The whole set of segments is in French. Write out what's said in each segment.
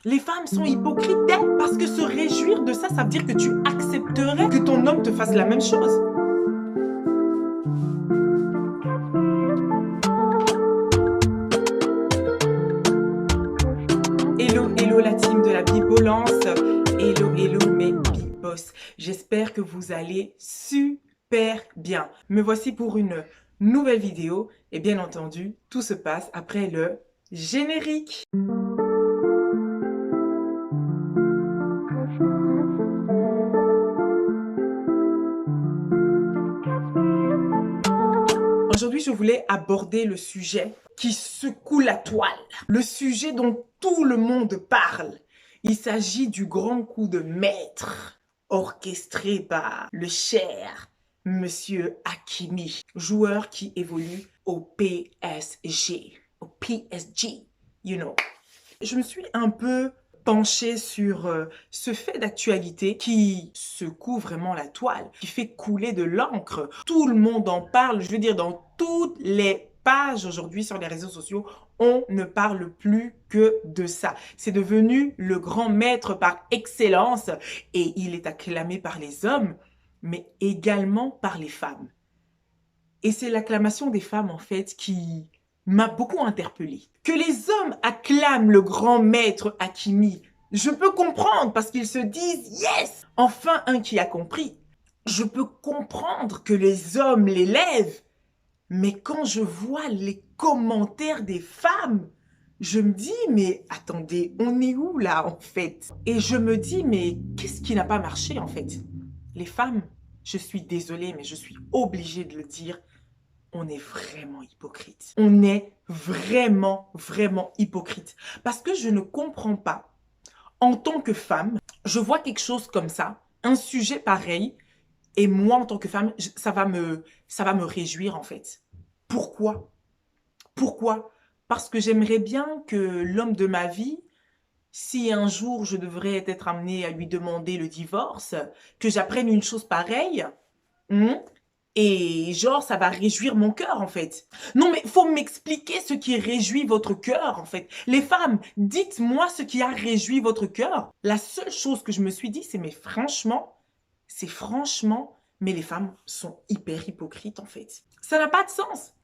Les femmes sont hypocrites, hein, parce que se réjouir de ça, ça veut dire que tu accepterais que ton homme te fasse la même chose. Hello, hello la team de la Bibolance. Hello, hello mes Bibos. J'espère que vous allez super bien. Me voici pour une nouvelle vidéo. Et bien entendu, tout se passe après le générique. Aujourd'hui, je voulais aborder le sujet qui secoue la toile. Le sujet dont tout le monde parle. Il s'agit du grand coup de maître orchestré par le cher Monsieur Hakimi, joueur qui évolue au PSG. Au PSG, you know. Je me suis un peu penchée sur ce fait d'actualité qui secoue vraiment la toile, qui fait couler de l'encre. Tout le monde en parle, je veux dire, dans toutes les pages aujourd'hui sur les réseaux sociaux, on ne parle plus que de ça. C'est devenu le grand maître par excellence et il est acclamé par les hommes, mais également par les femmes. Et c'est l'acclamation des femmes, en fait, qui m'a beaucoup interpellée. Que les hommes acclament le grand maître Hakimi, je peux comprendre parce qu'ils se disent « Yes !» Enfin, un qui a compris. Je peux comprendre que les hommes l'élèvent, mais quand je vois les commentaires des femmes, je me dis « Mais attendez, on est où là en fait ?» Et je me dis « Mais qu'est-ce qui n'a pas marché en fait ?» Les femmes, je suis désolée, mais je suis obligée de le dire, on est vraiment hypocrite. On est vraiment, vraiment hypocrite. Parce que je ne comprends pas, en tant que femme, je vois quelque chose comme ça, un sujet pareil, et moi, en tant que femme, ça va me réjouir, en fait. Pourquoi? Pourquoi? Parce que j'aimerais bien que l'homme de ma vie, si un jour je devrais être amenée à lui demander le divorce, que j'apprenne une chose pareille, et genre, ça va réjouir mon cœur, en fait. Non, mais faut m'expliquer ce qui réjouit votre cœur, en fait. Les femmes, dites-moi ce qui a réjoui votre cœur. La seule chose que je me suis dit, c'est mais les femmes sont hyper hypocrites, en fait. Ça n'a pas de sens.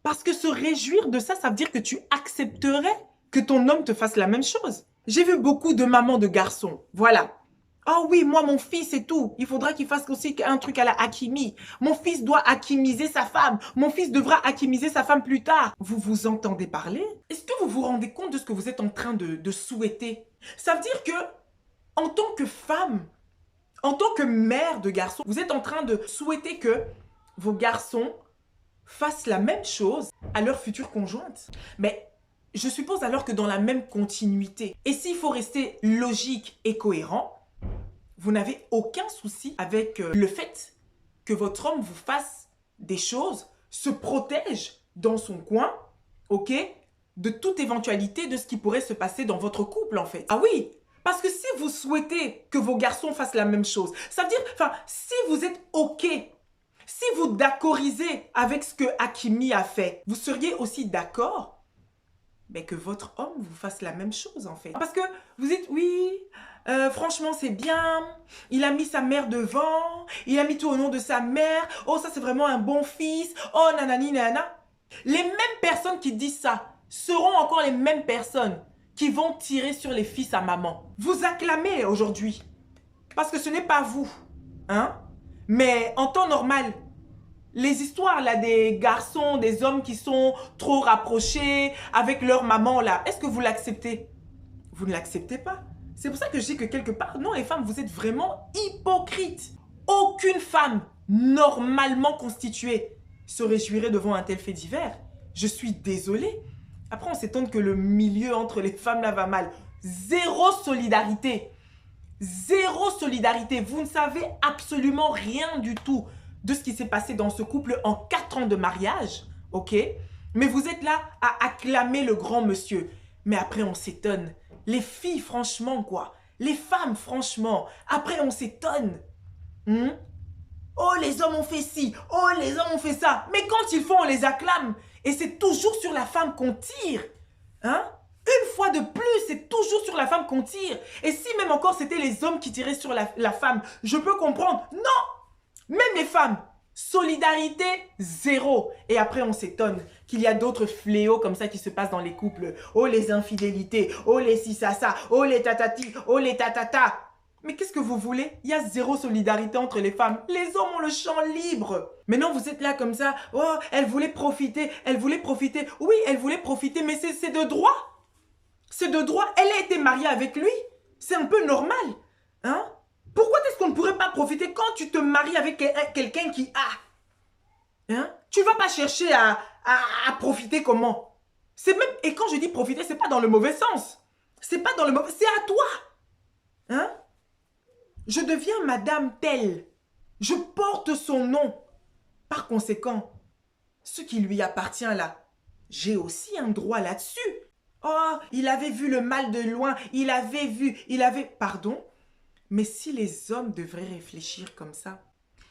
Parce que se réjouir de ça, ça veut dire que tu accepterais que ton homme te fasse la même chose. J'ai vu beaucoup de mamans de garçons, voilà. Oh oui, moi, mon fils et tout. Il faudra qu'il fasse aussi un truc à la Hakimi. Mon fils doit hakimiser sa femme. Mon fils devra hakimiser sa femme plus tard. Vous vous entendez parler? Est-ce que vous vous rendez compte de ce que vous êtes en train de souhaiter? Ça veut dire que, en tant que femme, en tant que mère de garçon, vous êtes en train de souhaiter que vos garçons fassent la même chose à leur future conjointe. Mais je suppose alors que dans la même continuité. Et s'il faut rester logique et cohérent, vous n'avez aucun souci avec le fait que votre homme vous fasse des choses, se protège dans son coin, ok, de toute éventualité de ce qui pourrait se passer dans votre couple en fait. Ah oui, parce que si vous souhaitez que vos garçons fassent la même chose, ça veut dire, enfin, si vous êtes ok, si vous d'accordsez avec ce que Hakimi a fait, vous seriez aussi d'accord mais que votre homme vous fasse la même chose en fait. Parce que vous dites oui, franchement c'est bien, il a mis sa mère devant, il a mis tout au nom de sa mère, oh ça c'est vraiment un bon fils, oh nanani nanana. Les mêmes personnes qui disent ça seront encore les mêmes personnes qui vont tirer sur les fils à maman. Vous acclamez aujourd'hui, parce que ce n'est pas vous, hein? Mais en temps normal, les histoires là des garçons, des hommes qui sont trop rapprochés avec leur maman là, est-ce que vous l'acceptez? Vous ne l'acceptez pas. C'est pour ça que je dis que quelque part, non les femmes, vous êtes vraiment hypocrites. Aucune femme normalement constituée se réjouirait devant un tel fait divers. Je suis désolée. Après on s'étonne que le milieu entre les femmes là va mal. Zéro solidarité. Zéro solidarité. Vous ne savez absolument rien du tout de ce qui s'est passé dans ce couple en 4 ans de mariage, ok? Mais vous êtes là à acclamer le grand monsieur. Mais après, on s'étonne. Les filles, franchement, quoi. Les femmes, franchement. Après, on s'étonne. Oh, les hommes ont fait ci. Oh, les hommes ont fait ça. Mais quand ils font, on les acclame. Et c'est toujours sur la femme qu'on tire. Hein? Une fois de plus, c'est toujours sur la femme qu'on tire. Et si même encore c'était les hommes qui tiraient sur la femme, je peux comprendre. Non, même les femmes, solidarité zéro. Et après on s'étonne qu'il y a d'autres fléaux comme ça qui se passent dans les couples. Oh les infidélités, oh les si ça, oh les tatati, oh les tatata. Mais qu'est-ce que vous voulez? Il y a zéro solidarité entre les femmes. Les hommes ont le champ libre. Maintenant, vous êtes là comme ça. Oh, elle voulait profiter. Elle voulait profiter. Oui, elle voulait profiter, mais c'est de droit. C'est de droit. Elle a été mariée avec lui. C'est un peu normal. Hein? Pourquoi est-ce qu'on ne pourrait pas profiter quand tu te maries avec quelqu'un qui a? Hein? Tu ne vas pas chercher à profiter comment? C'est même, et quand je dis profiter, ce n'est pas dans le mauvais sens. C'est pas dans le mauvais... C'est à toi. Hein? Je deviens madame telle. Je porte son nom. Par conséquent, ce qui lui appartient là, j'ai aussi un droit là-dessus. Oh, il avait vu le mal de loin. Il avait... Pardon? Mais si les hommes devraient réfléchir comme ça,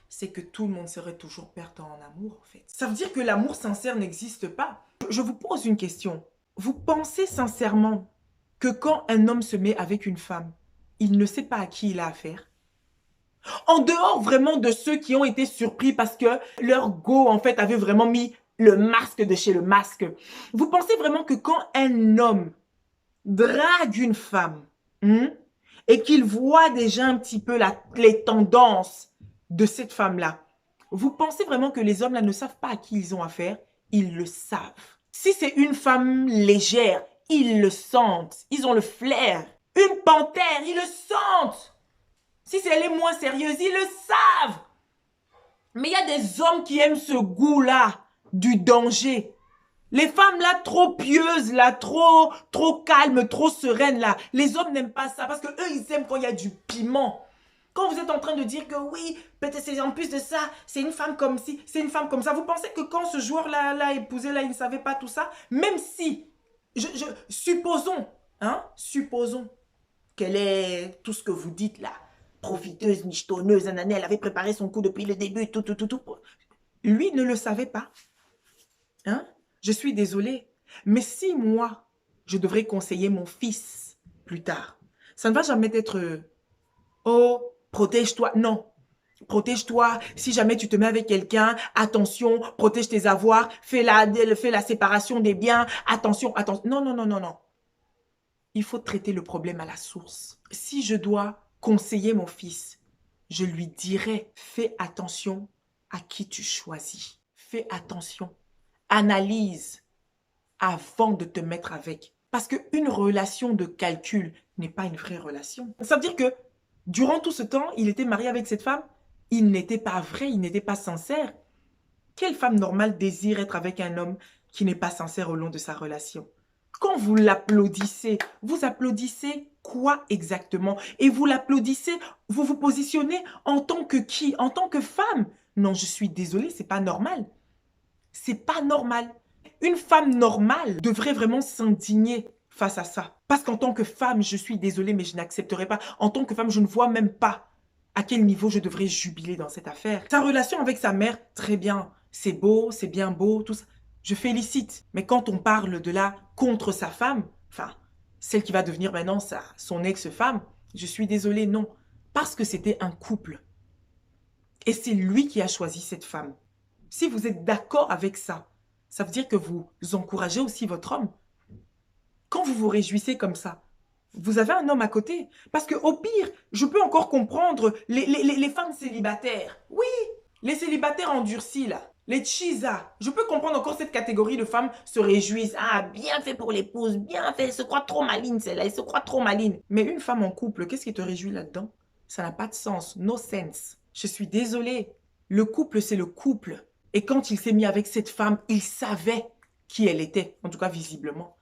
c'est que tout le monde serait toujours perdant en amour, en fait. Ça veut dire que l'amour sincère n'existe pas. Je vous pose une question. Vous pensez sincèrement que quand un homme se met avec une femme, il ne sait pas à qui il a affaire? En dehors vraiment de ceux qui ont été surpris parce que leur go, en fait, avait vraiment mis le masque de chez le masque. Vous pensez vraiment que quand un homme drague une femme et qu'il voit déjà un petit peu les tendances de cette femme-là, vous pensez vraiment que les hommes là ne savent pas à qui ils ont affaire? Ils le savent. Si c'est une femme légère, ils le sentent. Ils ont le flair. Une panthère, ils le sentent. Si elle est moins sérieuse, ils le savent. Mais il y a des hommes qui aiment ce goût-là du danger. Les femmes là, trop pieuses, là, trop calmes, trop sereines, là. Les hommes n'aiment pas ça parce que eux, ils aiment quand il y a du piment. Quand vous êtes en train de dire que oui, peut-être c'est en plus de ça, c'est une femme comme ci, c'est une femme comme ça. Vous pensez que quand ce joueur-là l'a épousé, là, il ne savait pas tout ça? Même si, supposons, supposons qu'elle est tout ce que vous dites là, profiteuse, michetonneuse, nanana, elle avait préparé son coup depuis le début, tout. Lui ne le savait pas. Hein? Je suis désolée. Mais si moi, je devrais conseiller mon fils plus tard, ça ne va jamais être oh, protège-toi. Non. Protège-toi. Si jamais tu te mets avec quelqu'un, attention, protège tes avoirs, fais la séparation des biens, attention. Non. Il faut traiter le problème à la source. Si je dois conseiller mon fils, je lui dirais, fais attention à qui tu choisis. Fais attention. Analyse avant de te mettre avec. Parce qu'une relation de calcul n'est pas une vraie relation. Ça veut dire que durant tout ce temps, il était marié avec cette femme. Il n'était pas vrai, il n'était pas sincère. Quelle femme normale désire être avec un homme qui n'est pas sincère au long de sa relation? Quand vous l'applaudissez, vous applaudissez quoi exactement? Et vous l'applaudissez, vous vous positionnez en tant que qui? En tant que femme? Non, je suis désolée, c'est pas normal. C'est pas normal. Une femme normale devrait vraiment s'indigner face à ça. Parce qu'en tant que femme, je suis désolée, mais je n'accepterai pas. En tant que femme, je ne vois même pas à quel niveau je devrais jubiler dans cette affaire. Sa relation avec sa mère, très bien. C'est beau, c'est bien beau, tout ça. Je félicite. Mais quand on parle de là contre sa femme, enfin, celle qui va devenir maintenant son ex-femme, je suis désolée, non. Parce que c'était un couple. Et c'est lui qui a choisi cette femme. Si vous êtes d'accord avec ça, ça veut dire que vous encouragez aussi votre homme. Quand vous vous réjouissez comme ça, vous avez un homme à côté. Parce qu'au pire, je peux encore comprendre les femmes célibataires. Oui, les célibataires endurcis là. Les chisa. Je peux comprendre encore cette catégorie de femmes se réjouissent. Ah, bien fait pour l'épouse, bien fait. Elle se croit trop maline celle-là, elle se croit trop maline. Mais une femme en couple, qu'est-ce qui te réjouit là-dedans? Ça n'a pas de sens, no sense. Je suis désolée. Le couple, c'est le couple. Et quand il s'est mis avec cette femme, il savait qui elle était. En tout cas, visiblement,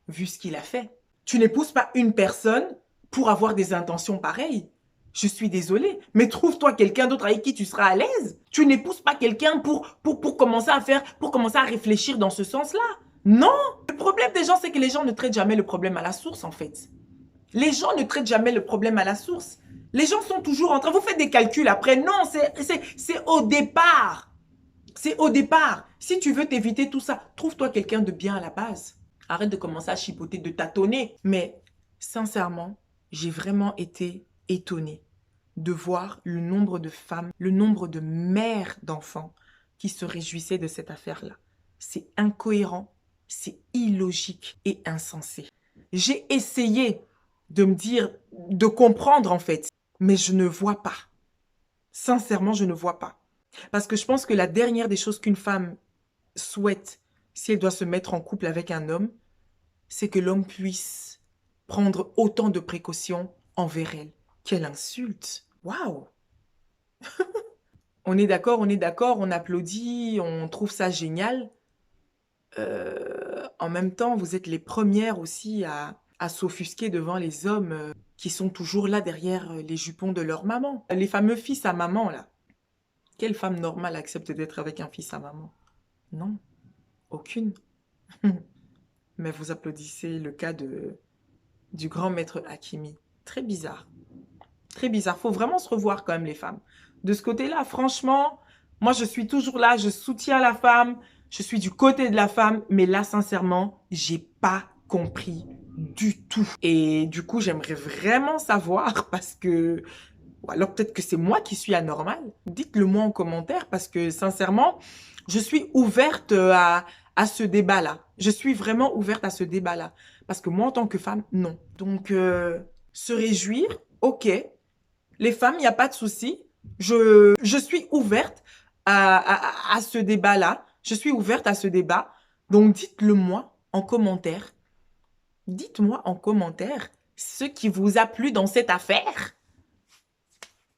vu ce qu'il a fait. Tu n'épouses pas une personne pour avoir des intentions pareilles. Je suis désolée, mais trouve-toi quelqu'un d'autre avec qui tu seras à l'aise. Tu n'épouses pas quelqu'un pour commencer à réfléchir dans ce sens-là. Non! Le problème des gens, c'est que les gens ne traitent jamais le problème à la source, en fait. Les gens ne traitent jamais le problème à la source. Les gens sont toujours en train... Vous faites des calculs après. Non, c'est au départ. C'est au départ. Si tu veux t'éviter tout ça, trouve-toi quelqu'un de bien à la base. Arrête de commencer à chipoter, de tâtonner. Mais sincèrement, j'ai vraiment été étonnée de voir le nombre de femmes, le nombre de mères d'enfants qui se réjouissaient de cette affaire-là. C'est incohérent, c'est illogique et insensé. J'ai essayé de me dire, de comprendre en fait, mais je ne vois pas. Sincèrement, je ne vois pas. Parce que je pense que la dernière des choses qu'une femme souhaite, si elle doit se mettre en couple avec un homme, c'est que l'homme puisse prendre autant de précautions envers elle. Quelle insulte! Waouh! On est d'accord, on applaudit, on trouve ça génial. En même temps, vous êtes les premières aussi à s'offusquer devant les hommes qui sont toujours là derrière les jupons de leur maman. Les fameux fils à maman, là. Quelle femme normale accepte d'être avec un fils à maman? Non, aucune. Mais vous applaudissez le cas du grand maître Hakimi. Très bizarre. Très bizarre. Faut vraiment se revoir quand même, les femmes. De ce côté-là, franchement, moi, je suis toujours là. Je soutiens la femme. Je suis du côté de la femme. Mais là, sincèrement, j'ai pas compris du tout. Et du coup, j'aimerais vraiment savoir parce que... Ou alors peut-être que c'est moi qui suis anormale. Dites-le moi en commentaire parce que sincèrement, je suis ouverte à ce débat-là. Je suis vraiment ouverte à ce débat-là. Parce que moi, en tant que femme, non. Donc, se réjouir, ok. Les femmes, il n'y a pas de souci. Je suis ouverte à ce débat-là. Je suis ouverte à ce débat. Donc, dites-le moi en commentaire. Dites-moi en commentaire ce qui vous a plu dans cette affaire.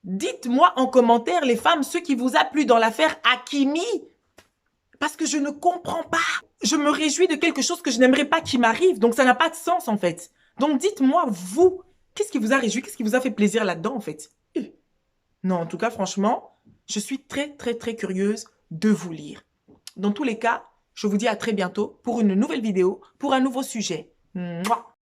Dites-moi en commentaire, les femmes, ce qui vous a plu dans l'affaire Hakimi. Parce que je ne comprends pas. Je me réjouis de quelque chose que je n'aimerais pas qui m'arrive. Donc, ça n'a pas de sens, en fait. Donc, dites-moi, vous, qu'est-ce qui vous a réjoui? Qu'est-ce qui vous a fait plaisir là-dedans, en fait? Non, en tout cas, franchement, je suis très, très, très curieuse de vous lire. Dans tous les cas, je vous dis à très bientôt pour une nouvelle vidéo, pour un nouveau sujet. Mouah.